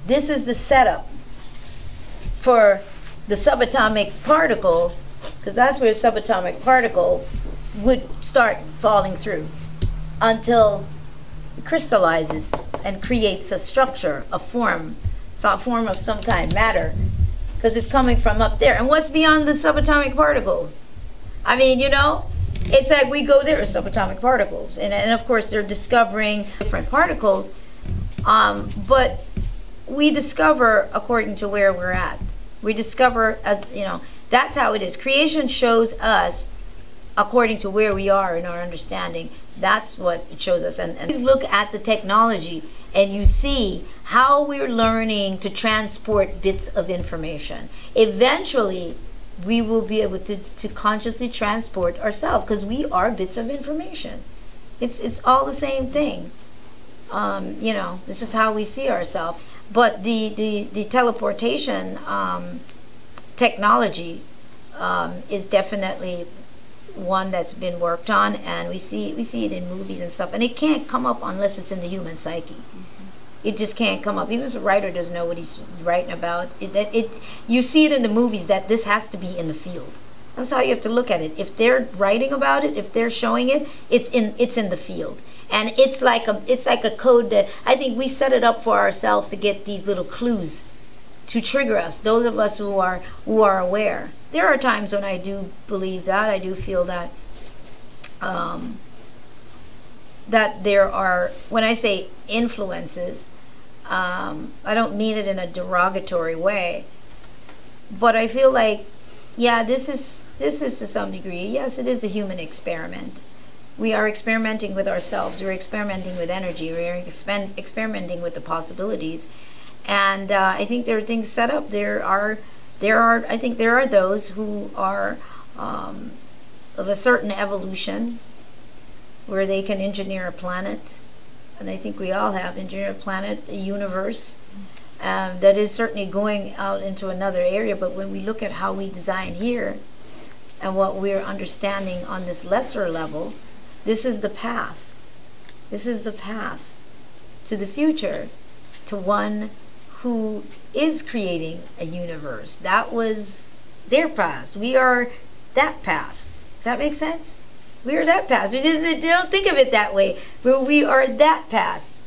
this is the setup for the subatomic particle, because that's where subatomic particle would start falling through until it crystallizes and creates a structure, a form, so a form of some kind, matter, because it's coming from up there. And what's beyond the subatomic particle? I mean, you know, it's like we go there, subatomic particles, and of course they're discovering different particles, but we discover according to where we're at. We discover, as you know, that's how it is. Creation shows us according to where we are in our understanding. That's what it shows us. And please look at the technology and you see how we're learning to transport bits of information. Eventually, we will be able to consciously transport ourselves, because we are bits of information. It's all the same thing. You know, it's just how we see ourselves. But the teleportation technology is definitely one that's been worked on, and we see it in movies and stuff, and it can't come up unless it's in the human psyche. It just can't come up, even if the writer doesn't know what he's writing about. You see it in the movies that this has to be in the field. That's how you have to look at it. If they're writing about it, if they're showing it, it's in the field. And it's like a code that I think we set it up for ourselves to get these little clues to trigger us. Those of us who are aware. There are times when I do believe that, I do feel that that there are, when I say influences, I don't mean it in a derogatory way, but I feel like, yeah, this is to some degree, yes, it is the human experiment. We are experimenting with ourselves. We're experimenting with energy. We're experimenting with the possibilities. And I think there are things set up. I think there are those who are of a certain evolution where they can engineer a planet. And I think we all have engineered a planet, a universe, that is certainly going out into another area. But when we look at how we design here and what we're understanding on this lesser level, this is the past. This is the past to the future, to one who is creating a universe. That was their past. We are that past. Does that make sense? We are that past. Don't think of it that way. But we are that past.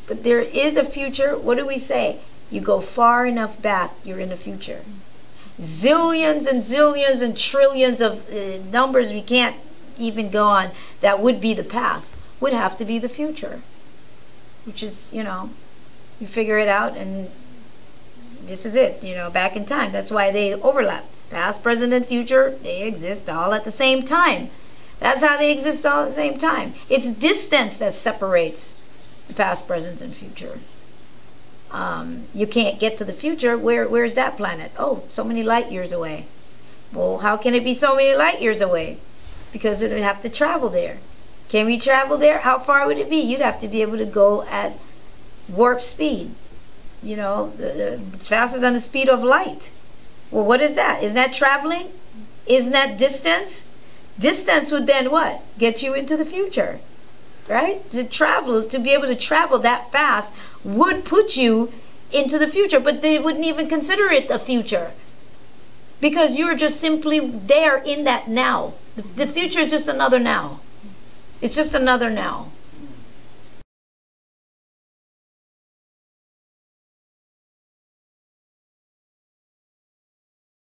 But there is a future. What do we say? You go far enough back, you're in the future. Zillions and zillions and trillions of numbers we can't even go on that would be the past would have to be the future, which is, you know, you figure it out and this is it, you know, back in time. That's why they overlap. Past, present, and future, they exist all at the same time. That's how they exist all at the same time. It's distance that separates the past, present, and future. You can't get to the future. Where's that planet? Oh, so many light years away. Well, how can it be so many light years away? Because it would have to travel there. Can we travel there? How far would it be? You'd have to be able to go at warp speed. You know, faster than the speed of light. Well, what is that? Isn't that traveling? Isn't that distance? Distance would then what? Get you into the future, right? To travel, to be able to travel that fast would put you into the future, but they wouldn't even consider it a future because you're just simply there in that now. The future is just another now. It's just another now.